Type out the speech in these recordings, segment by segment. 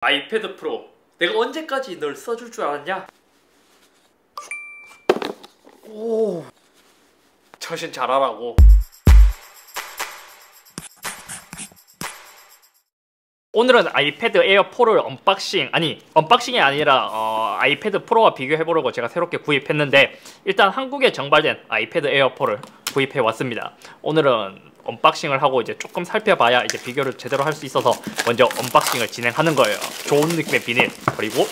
아이패드 프로, 내가 언제까지 널 써줄 줄 알았냐? 오, 처신 잘하라고. 오늘은 아이패드 에어 4를 언박싱이 아니라 아이패드 프로와 비교해보려고 제가 새롭게 구입했는데, 일단 한국에 정발된 아이패드 에어 4를 구입해왔습니다. 오늘은 언박싱을 하고 이제 조금 살펴봐야 이제 비교를 제대로 할 수 있어서 먼저 언박싱을 진행하는 거예요. 좋은 느낌의 비닐, 그리고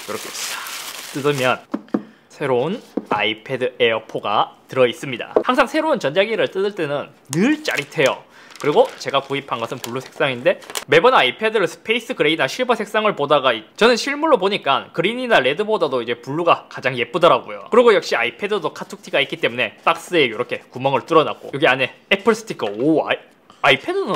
이렇게 뜯으면 새로운 아이패드 에어 4가 들어있습니다. 항상 새로운 전자기기를 뜯을 때는 늘 짜릿해요. 그리고 제가 구입한 것은 블루 색상인데, 매번 아이패드를 스페이스 그레이나 실버 색상을 보다가 저는 실물로 보니까 그린이나 레드보다도 이제 블루가 가장 예쁘더라고요. 그리고 역시 아이패드도 카툭티가 있기 때문에 박스에 이렇게 구멍을 뚫어놨고, 여기 안에 애플 스티커. 오, 아이패드는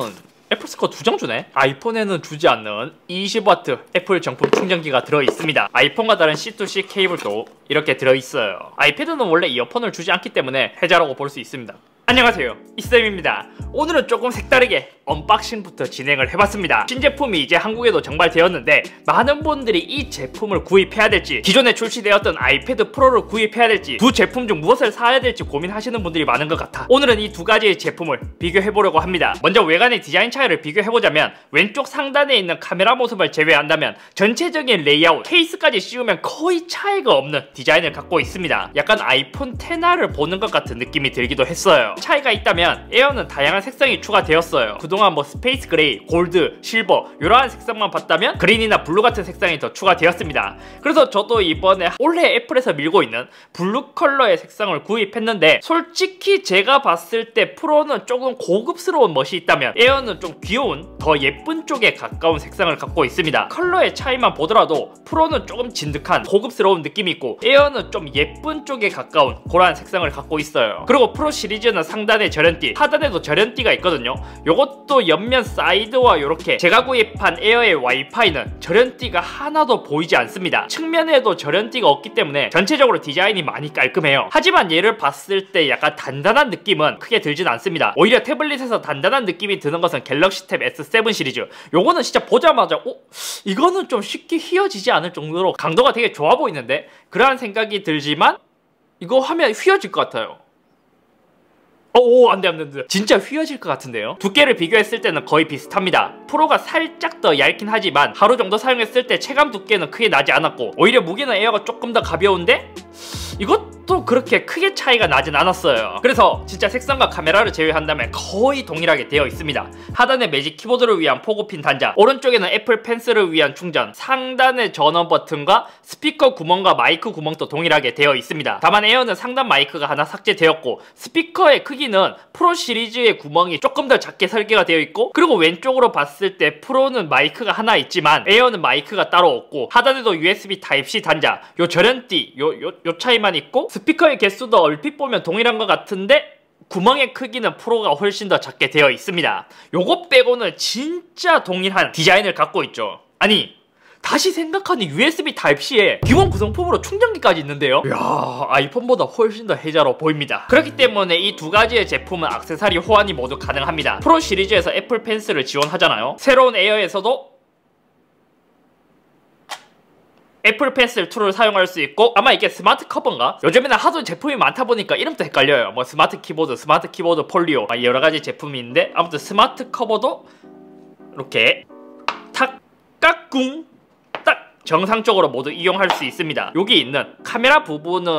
애플 스티커 2장 주네? 아이폰에는 주지 않는 20W 애플 정품 충전기가 들어있습니다. 아이폰과 다른 C2C 케이블도 이렇게 들어있어요. 아이패드는 원래 이어폰을 주지 않기 때문에 해자라고 볼 수 있습니다. 안녕하세요, 이쌤입니다. 오늘은 조금 색다르게 언박싱부터 진행을 해봤습니다. 신제품이 이제 한국에도 정발되었는데, 많은 분들이 이 제품을 구입해야 될지, 기존에 출시되었던 아이패드 프로를 구입해야 될지, 두 제품 중 무엇을 사야 될지 고민하시는 분들이 많은 것 같아 오늘은 이 두 가지의 제품을 비교해보려고 합니다. 먼저 외관의 디자인 차이를 비교해보자면, 왼쪽 상단에 있는 카메라 모습을 제외한다면 전체적인 레이아웃, 케이스까지 씌우면 거의 차이가 없는 디자인을 갖고 있습니다. 약간 아이폰 XR을 보는 것 같은 느낌이 들기도 했어요. 차이가 있다면 에어는 다양한 색상이 추가되었어요. 그동안 뭐 스페이스 그레이, 골드, 실버 이러한 색상만 봤다면 그린이나 블루 같은 색상이 더 추가되었습니다. 그래서 저도 이번에 올해 애플에서 밀고 있는 블루 컬러의 색상을 구입했는데, 솔직히 제가 봤을 때 프로는 조금 고급스러운 멋이 있다면 에어는 좀 귀여운, 더 예쁜 쪽에 가까운 색상을 갖고 있습니다. 컬러의 차이만 보더라도 프로는 조금 진득한 고급스러운 느낌이 있고, 에어는 좀 예쁜 쪽에 가까운 그러한 색상을 갖고 있어요. 그리고 프로 시리즈는 상단에 절연띠, 하단에도 절연띠가 있거든요. 요것도 옆면 사이드와 요렇게, 제가 구입한 에어의 와이파이는 절연띠가 하나도 보이지 않습니다. 측면에도 절연띠가 없기 때문에 전체적으로 디자인이 많이 깔끔해요. 하지만 얘를 봤을 때 약간 단단한 느낌은 크게 들진 않습니다. 오히려 태블릿에서 단단한 느낌이 드는 것은 갤럭시 탭 S7 시리즈. 요거는 진짜 보자마자 이거는 좀 쉽게 휘어지지 않을 정도로 강도가 되게 좋아 보이는데, 그러한 생각이 들지만 이거 하면 휘어질 것 같아요. 오, 안돼. 진짜 휘어질 것 같은데요? 두께를 비교했을 때는 거의 비슷합니다. 프로가 살짝 더 얇긴 하지만 하루 정도 사용했을 때 체감 두께는 크게 나지 않았고, 오히려 무게는 에어가 조금 더 가벼운데 이것도 그렇게 크게 차이가 나진 않았어요. 그래서 진짜 색상과 카메라를 제외한다면 거의 동일하게 되어 있습니다. 하단에 매직 키보드를 위한 포고핀 단자, 오른쪽에는 애플 펜슬을 위한 충전, 상단에 전원 버튼과 스피커 구멍과 마이크 구멍도 동일하게 되어 있습니다. 다만 에어는 상단 마이크가 하나 삭제되었고, 스피커의 크기는 프로 시리즈의 구멍이 조금 더 작게 설계가 되어 있고, 그리고 왼쪽으로 봤을 때 프로는 마이크가 하나 있지만 에어는 마이크가 따로 없고, 하단에도 USB 타입C 단자, 요 절연띠 요 차이만 있고, 스피커의 개수도 얼핏 보면 동일한 것 같은데 구멍의 크기는 프로가 훨씬 더 작게 되어 있습니다. 요것 빼고는 진짜 동일한 디자인을 갖고 있죠. 아니, 다시 생각하니 USB 타입C에 기본 구성품으로 충전기까지 있는데요? 이야, 아이폰보다 훨씬 더 혜자로 보입니다. 그렇기 때문에 이 두 가지의 제품은 액세서리 호환이 모두 가능합니다. 프로 시리즈에서 애플 펜슬을 지원하잖아요. 새로운 에어에서도 애플 펜슬 2를 사용할 수 있고, 아마 이게 스마트 커버인가? 요즘에는 하도 제품이 많다 보니까 이름도 헷갈려요. 뭐 스마트 키보드 폴리오, 여러가지 제품이 있는데, 아무튼 스마트 커버도 이렇게 탁 까꿍 딱 정상적으로 모두 이용할 수 있습니다. 여기 있는 카메라 부분은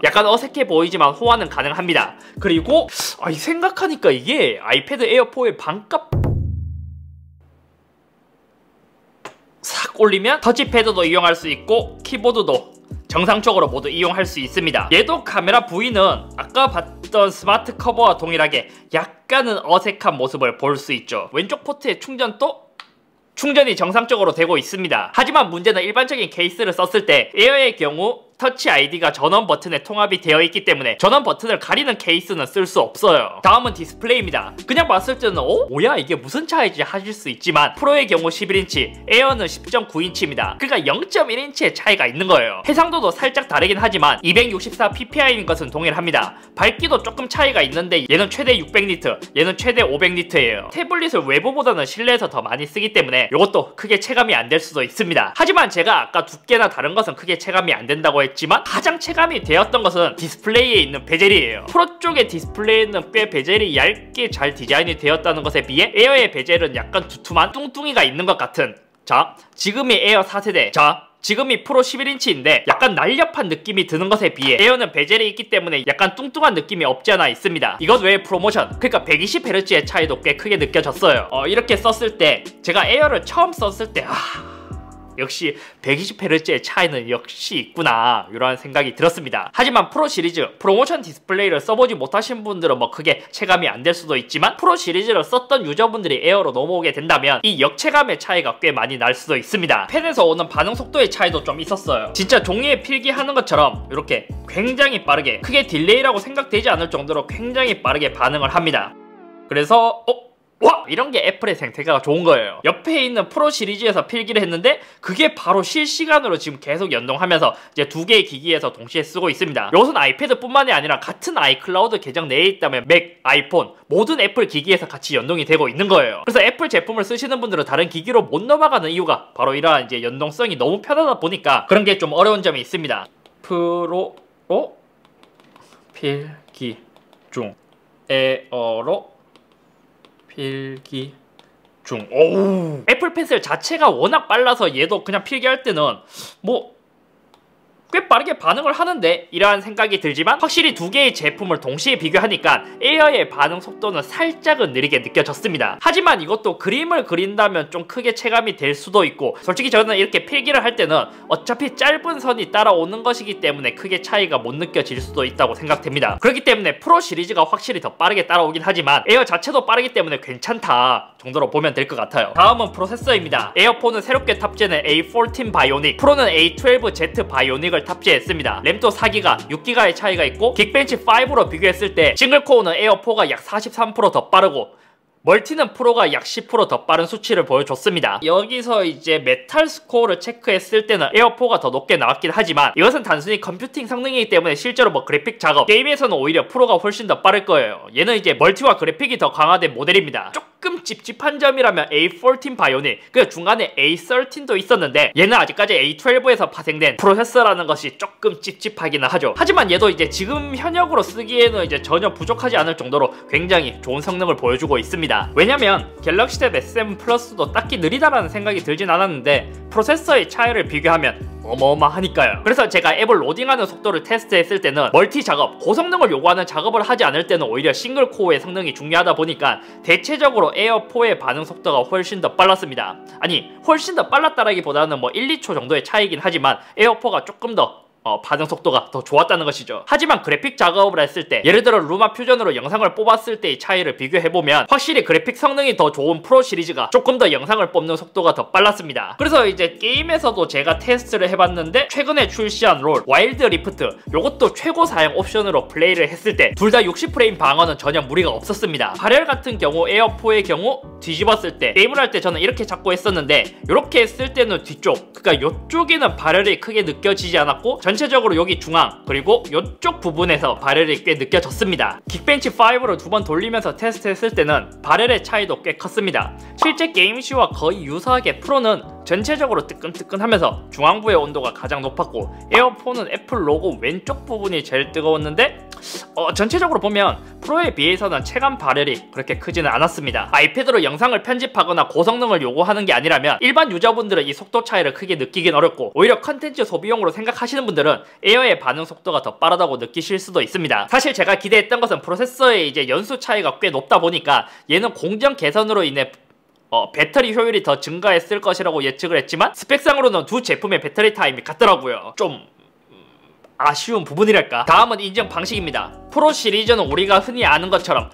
약간 어색해 보이지만 호환은 가능합니다. 그리고 생각하니까 이게 아이패드 에어 4의 반값 싹 올리면 터치패드도 이용할 수 있고, 키보드도 정상적으로 모두 이용할 수 있습니다. 얘도 카메라 부위는 아까 봤던 스마트 커버와 동일하게 약간은 어색한 모습을 볼 수 있죠. 왼쪽 포트의 충전이 정상적으로 되고 있습니다. 하지만 문제는 일반적인 케이스를 썼을 때 에어의 경우 터치 아이디가 전원 버튼에 통합이 되어 있기 때문에 전원 버튼을 가리는 케이스는 쓸 수 없어요. 다음은 디스플레이입니다. 그냥 봤을 때는 뭐야 이게 무슨 차이지 하실 수 있지만 프로의 경우 11인치, 에어는 10.9인치입니다. 그러니까 0.1인치의 차이가 있는 거예요. 해상도도 살짝 다르긴 하지만 264ppi인 것은 동일합니다. 밝기도 조금 차이가 있는데 얘는 최대 600니트, 얘는 최대 500니트예요. 태블릿을 외부보다는 실내에서 더 많이 쓰기 때문에 이것도 크게 체감이 안 될 수도 있습니다. 하지만 제가 아까 두께나 다른 것은 크게 체감이 안 된다고 했지만 가장 체감이 되었던 것은 디스플레이에 있는 베젤이에요. 프로 쪽의 디스플레이는 꽤 베젤이 얇게 잘 디자인이 되었다는 것에 비해 에어의 베젤은 약간 두툼한 뚱뚱이가 있는 것 같은, 자 지금이 에어 4세대, 자 지금이 프로 11인치인데 약간 날렵한 느낌이 드는 것에 비해 에어는 베젤이 있기 때문에 약간 뚱뚱한 느낌이 없지 않아 있습니다. 이것 외에 프로모션, 그러니까 120Hz의 차이도 꽤 크게 느껴졌어요. 이렇게 썼을 때 제가 에어를 처음 썼을 때 역시 120Hz의 차이는 역시 있구나 이런 생각이 들었습니다. 하지만 프로 시리즈 프로모션 디스플레이를 써보지 못하신 분들은 뭐 크게 체감이 안 될 수도 있지만 프로 시리즈를 썼던 유저분들이 에어로 넘어오게 된다면 이 역체감의 차이가 꽤 많이 날 수도 있습니다. 펜에서 오는 반응 속도의 차이도 좀 있었어요. 진짜 종이에 필기하는 것처럼 이렇게 굉장히 빠르게, 크게 딜레이라고 생각되지 않을 정도로 굉장히 빠르게 반응을 합니다. 그래서 와! 이런 게 애플의 생태계가 좋은 거예요. 옆에 있는 프로 시리즈에서 필기를 했는데 그게 바로 실시간으로 지금 계속 연동하면서 이제 두 개의 기기에서 동시에 쓰고 있습니다. 이것은 아이패드뿐만이 아니라 같은 아이클라우드 계정 내에 있다면 맥, 아이폰 모든 애플 기기에서 같이 연동이 되고 있는 거예요. 그래서 애플 제품을 쓰시는 분들은 다른 기기로 못 넘어가는 이유가 바로 이러한 이제 연동성이 너무 편하다 보니까 그런 게 좀 어려운 점이 있습니다. 프로 필기 중 에어로 필기 중. 오우. 애플 펜슬 자체가 워낙 빨라서 얘도 그냥 필기할 때는 뭐 꽤 빠르게 반응을 하는데 이러한 생각이 들지만 확실히 두 개의 제품을 동시에 비교하니까 에어의 반응 속도는 살짝은 느리게 느껴졌습니다. 하지만 이것도 그림을 그린다면 좀 크게 체감이 될 수도 있고, 솔직히 저는 이렇게 필기를 할 때는 어차피 짧은 선이 따라오는 것이기 때문에 크게 차이가 못 느껴질 수도 있다고 생각됩니다. 그렇기 때문에 프로 시리즈가 확실히 더 빠르게 따라오긴 하지만 에어 자체도 빠르기 때문에 괜찮다 정도로 보면 될 것 같아요. 다음은 프로세서입니다. 에어폰은 새롭게 탑재된 A14 바이오닉, 프로는 A12Z 바이오닉을 탑재했습니다. 램도 4기가, 6기가의 차이가 있고 긱벤치 5로 비교했을 때 싱글코어는 에어4가 약 43% 더 빠르고 멀티는 프로가 약 10% 더 빠른 수치를 보여줬습니다. 여기서 이제 메탈 스코어를 체크했을 때는 에어4가 더 높게 나왔긴 하지만 이것은 단순히 컴퓨팅 성능이기 때문에 실제로 뭐 그래픽 작업, 게임에서는 오히려 프로가 훨씬 더 빠를 거예요. 얘는 이제 멀티와 그래픽이 더 강화된 모델입니다. 조금 찝찝한 점이라면 A14 바이오닉, 그 중간에 A13도 있었는데 얘는 아직까지 A12에서 파생된 프로세서라는 것이 조금 찝찝하기는 하죠. 하지만 얘도 이제 지금 현역으로 쓰기에는 이제 전혀 부족하지 않을 정도로 굉장히 좋은 성능을 보여주고 있습니다. 왜냐면 갤럭시 탭 S7 플러스도 딱히 느리다라는 생각이 들진 않았는데 프로세서의 차이를 비교하면 어마어마하니까요. 그래서 제가 앱을 로딩하는 속도를 테스트했을 때는 멀티 작업, 고성능을 요구하는 작업을 하지 않을 때는 오히려 싱글 코어의 성능이 중요하다 보니까 대체적으로 에어4의 반응 속도가 훨씬 더 빨랐습니다. 아니 훨씬 더 빨랐다라기보다는 뭐 1, 2초 정도의 차이긴 하지만 에어4가 조금 더 반응 속도가 더 좋았다는 것이죠. 하지만 그래픽 작업을 했을 때, 예를 들어 루마 퓨전으로 영상을 뽑았을 때의 차이를 비교해보면 확실히 그래픽 성능이 더 좋은 프로 시리즈가 조금 더 영상을 뽑는 속도가 더 빨랐습니다. 그래서 이제 게임에서도 제가 테스트를 해봤는데 최근에 출시한 롤 와일드 리프트, 요것도 최고 사양 옵션으로 플레이를 했을 때 둘 다 60프레임 방어는 전혀 무리가 없었습니다. 발열 같은 경우 에어4의 경우 뒤집었을 때, 게임을 할 때 저는 이렇게 잡고 했었는데 이렇게 했을 때는 뒤쪽, 그러니까 요쪽에는 발열이 크게 느껴지지 않았고 전체적으로 여기 중앙 그리고 이쪽 부분에서 발열이 꽤 느껴졌습니다. 긱벤치 5로 두 번 돌리면서 테스트했을 때는 발열의 차이도 꽤 컸습니다. 실제 게임시와 거의 유사하게 프로는 전체적으로 뜨끈뜨끈하면서 중앙부의 온도가 가장 높았고 에어4는 애플 로고 왼쪽 부분이 제일 뜨거웠는데 전체적으로 보면 프로에 비해서는 체감 발열이 그렇게 크지는 않았습니다. 아이패드로 영상을 편집하거나 고성능을 요구하는 게 아니라면 일반 유저분들은 이 속도 차이를 크게 느끼긴 어렵고 오히려 컨텐츠 소비용으로 생각하시는 분들은 에어의 반응 속도가 더 빠르다고 느끼실 수도 있습니다. 사실 제가 기대했던 것은 프로세서의 이제 연수 차이가 꽤 높다 보니까 얘는 공정 개선으로 인해 배터리 효율이 더 증가했을 것이라고 예측을 했지만 스펙상으로는 두 제품의 배터리 타임이 같더라고요. 좀 아쉬운 부분이랄까. 다음은 인증 방식입니다. 프로 시리즈는 우리가 흔히 아는 것처럼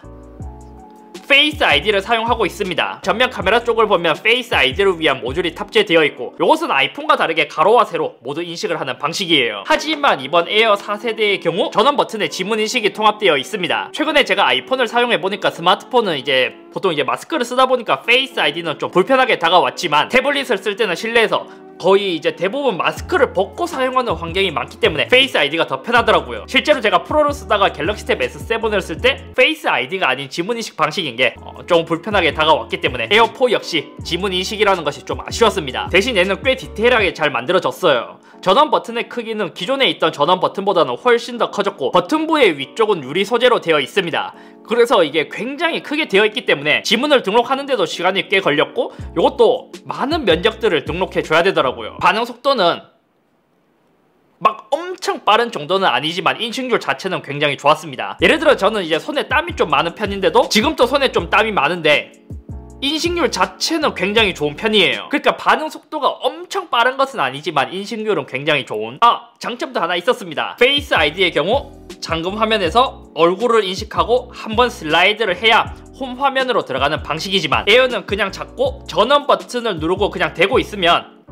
페이스 아이디를 사용하고 있습니다. 전면 카메라 쪽을 보면 페이스 아이디를 위한 모듈이 탑재되어 있고, 이것은 아이폰과 다르게 가로와 세로 모두 인식을 하는 방식이에요. 하지만 이번 에어 4세대의 경우 전원 버튼에 지문 인식이 통합되어 있습니다. 최근에 제가 아이폰을 사용해보니까 스마트폰은 이제 보통 이제 마스크를 쓰다 보니까 페이스 아이디는 좀 불편하게 다가왔지만, 태블릿을 쓸 때는 실내에서 거의 이제 대부분 마스크를 벗고 사용하는 환경이 많기 때문에 페이스 아이디가 더 편하더라고요. 실제로 제가 프로를 쓰다가 갤럭시 탭 S7을 쓸 때 페이스 아이디가 아닌 지문 인식 방식인 게 좀 불편하게 다가왔기 때문에 에어4 역시 지문 인식이라는 것이 좀 아쉬웠습니다. 대신 얘는 꽤 디테일하게 잘 만들어졌어요. 전원 버튼의 크기는 기존에 있던 전원 버튼보다는 훨씬 더 커졌고, 버튼부의 위쪽은 유리 소재로 되어 있습니다. 그래서 이게 굉장히 크게 되어 있기 때문에 지문을 등록하는데도 시간이 꽤 걸렸고, 이것도 많은 면적들을 등록해 줘야 되더라고요. 반응 속도는 막 엄청 빠른 정도는 아니지만 인식률 자체는 굉장히 좋았습니다. 예를 들어 저는 이제 손에 땀이 좀 많은 편인데도 지금도 손에 좀 땀이 많은데 인식률 자체는 굉장히 좋은 편이에요. 그러니까 반응 속도가 엄청 빠른 것은 아니지만 인식률은 굉장히 좋은. 장점도 하나 있었습니다. 페이스 아이디의 경우 잠금 화면에서 얼굴을 인식하고 한번 슬라이드를 해야 홈 화면으로 들어가는 방식이지만, 에어는 그냥 잡고 전원 버튼을 누르고 그냥 대고 있으면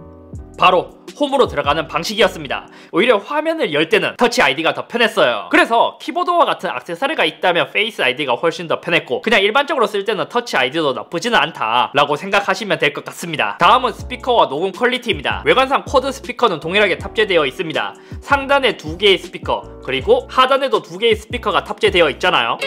바로 홈으로 들어가는 방식이었습니다. 오히려 화면을 열 때는 터치 아이디가 더 편했어요. 그래서 키보드와 같은 액세서리가 있다면 페이스 아이디가 훨씬 더 편했고, 그냥 일반적으로 쓸 때는 터치 아이디도 나쁘지는 않다 라고 생각하시면 될 것 같습니다. 다음은 스피커와 녹음 퀄리티입니다. 외관상 쿼드 스피커는 동일하게 탑재되어 있습니다. 상단에 2개의 스피커, 그리고 하단에도 2개의 스피커가 탑재되어 있잖아요.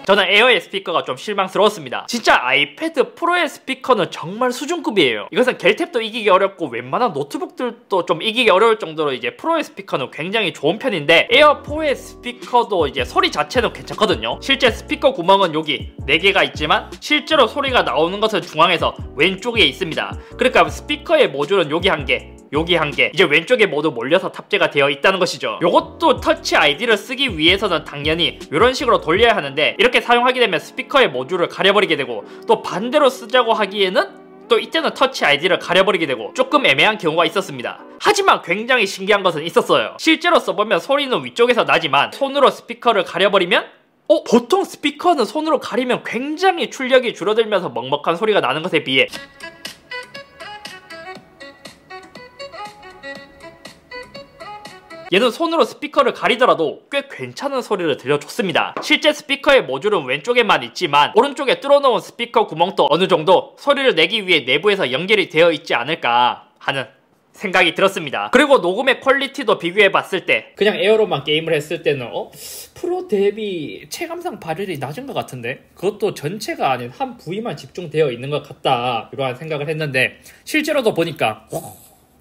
저는 에어의 스피커가 좀 실망스러웠습니다. 진짜 아이패드 프로의 스피커는 정말 수준급이에요. 이것은 겔탭도 이기기 어렵고 웬만한 노트북들도 좀 이기기 어려울 정도로 이제 프로의 스피커는 굉장히 좋은 편인데, 에어4의 스피커도 이제 소리 자체는 괜찮거든요. 실제 스피커 구멍은 여기 4개가 있지만 실제로 소리가 나오는 것은 중앙에서 왼쪽에 있습니다. 그러니까 스피커의 모듈은 여기 1개, 여기 1개, 이제 왼쪽에 모두 몰려서 탑재가 되어 있다는 것이죠. 요것도 터치 아이디를 쓰기 위해서는 당연히 이런 식으로 돌려야 하는데, 이렇게 사용하게 되면 스피커의 모듈을 가려버리게 되고, 또 반대로 쓰자고 하기에는 또 이때는 터치 아이디를 가려버리게 되고 조금 애매한 경우가 있었습니다. 하지만 굉장히 신기한 것은 있었어요. 실제로 써보면 소리는 위쪽에서 나지만 손으로 스피커를 가려버리면 보통 스피커는 손으로 가리면 굉장히 출력이 줄어들면서 먹먹한 소리가 나는 것에 비해 얘는 손으로 스피커를 가리더라도 꽤 괜찮은 소리를 들려줬습니다. 실제 스피커의 모듈은 왼쪽에만 있지만 오른쪽에 뚫어놓은 스피커 구멍도 어느 정도 소리를 내기 위해 내부에서 연결이 되어 있지 않을까 하는 생각이 들었습니다. 그리고 녹음의 퀄리티도 비교해봤을 때 그냥 에어로만 게임을 했을 때는 프로 대비 체감상 발열이 낮은 것 같은데, 그것도 전체가 아닌 한 부위만 집중되어 있는 것 같다, 이러한 생각을 했는데 실제로도 보니까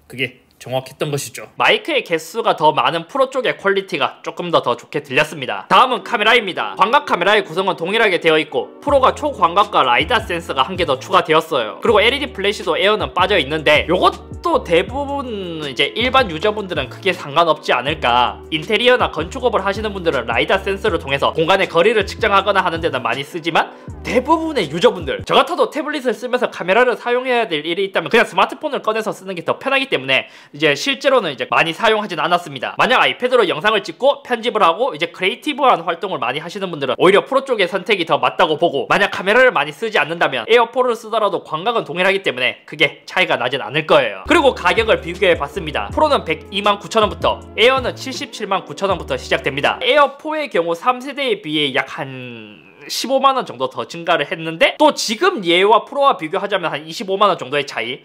그게 정확했던 것이죠. 마이크의 개수가 더 많은 프로 쪽의 퀄리티가 조금 더 좋게 들렸습니다. 다음은 카메라입니다. 광각 카메라의 구성은 동일하게 되어 있고, 프로가 초광각과 라이다 센서가 한 개 더 추가되었어요. 그리고 LED 플래시도 에어는 빠져 있는데, 요것도 대부분 이제 일반 유저분들은 크게 상관없지 않을까. 인테리어나 건축업을 하시는 분들은 라이다 센서를 통해서 공간의 거리를 측정하거나 하는 데는 많이 쓰지만, 대부분의 유저분들, 저 같아도 태블릿을 쓰면서 카메라를 사용해야 될 일이 있다면 그냥 스마트폰을 꺼내서 쓰는 게 더 편하기 때문에 이제 실제로는 이제 많이 사용하진 않았습니다. 만약 아이패드로 영상을 찍고 편집을 하고 이제 크리에이티브한 활동을 많이 하시는 분들은 오히려 프로 쪽의 선택이 더 맞다고 보고, 만약 카메라를 많이 쓰지 않는다면 에어4를 쓰더라도 광각은 동일하기 때문에 크게 차이가 나진 않을 거예요. 그리고 가격을 비교해 봤습니다. 프로는 129,000원부터, 에어는 779,000원부터 시작됩니다. 에어4의 경우 3세대에 비해 약 한 15만원 정도 더 증가를 했는데, 또 지금 얘와 프로와 비교하자면 한 25만원 정도의 차이.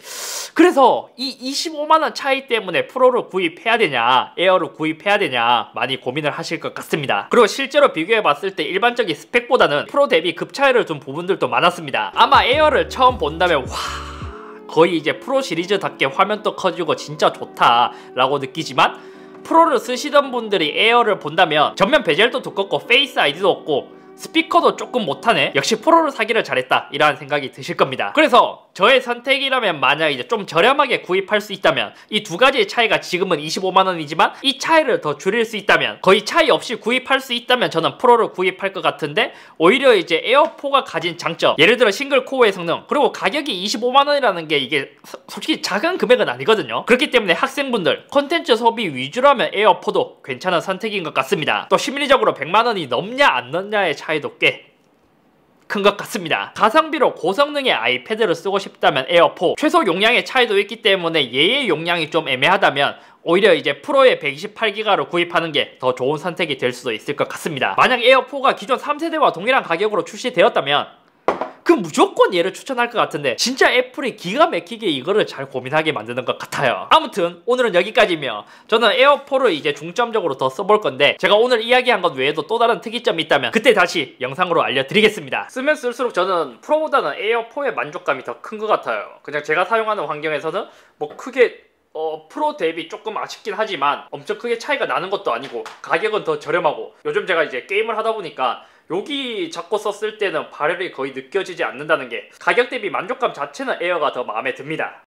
그래서 이 25만원 차이 때문에 프로를 구입해야 되냐 에어를 구입해야 되냐 많이 고민을 하실 것 같습니다. 그리고 실제로 비교해 봤을 때 일반적인 스펙보다는 프로 대비 급 차이를 둔 부분들도 많았습니다. 아마 에어를 처음 본다면 거의 이제 프로 시리즈답게 화면도 커지고 진짜 좋다 라고 느끼지만, 프로를 쓰시던 분들이 에어를 본다면 전면 베젤도 두껍고 페이스 아이디도 없고 스피커도 조금 못하네, 역시 프로를 사기를 잘했다, 이라는 생각이 드실 겁니다. 그래서 저의 선택이라면 만약 이제 좀 저렴하게 구입할 수 있다면 이 두 가지의 차이가 지금은 25만원이지만 이 차이를 더 줄일 수 있다면 거의 차이 없이 구입할 수 있다면 저는 프로를 구입할 것 같은데 오히려 이제 에어4가 가진 장점 예를 들어 싱글 코어의 성능 그리고 가격이 25만원이라는 게 이게 솔직히 작은 금액은 아니거든요. 그렇기 때문에 학생분들 콘텐츠 소비 위주라면 에어4도 괜찮은 선택인 것 같습니다. 또 심리적으로 100만원이 넘냐 안 넘냐의 차이도 꽤 큰 것 같습니다. 가성비로 고성능의 아이패드를 쓰고 싶다면 에어4 최소 용량의 차이도 있기 때문에 얘의 용량이 좀 애매하다면 오히려 이제 프로의 128기가를 구입하는 게 더 좋은 선택이 될 수도 있을 것 같습니다. 만약 에어4가 기존 3세대와 동일한 가격으로 출시되었다면 그럼 무조건 얘를 추천할 것 같은데 진짜 애플이 기가 막히게 이거를 잘 고민하게 만드는 것 같아요. 아무튼 오늘은 여기까지며 저는 에어4를 이제 중점적으로 더 써볼 건데 제가 오늘 이야기한 것 외에도 또 다른 특이점이 있다면 그때 다시 영상으로 알려드리겠습니다. 쓰면 쓸수록 저는 프로보다는 에어4의 만족감이 더 큰 것 같아요. 그냥 제가 사용하는 환경에서는 뭐 크게 프로 대비 조금 아쉽긴 하지만 엄청 크게 차이가 나는 것도 아니고 가격은 더 저렴하고 요즘 제가 이제 게임을 하다 보니까 여기 잡고 썼을 때는 발열이 거의 느껴지지 않는다는 게 가격 대비 만족감 자체는 에어가 더 마음에 듭니다.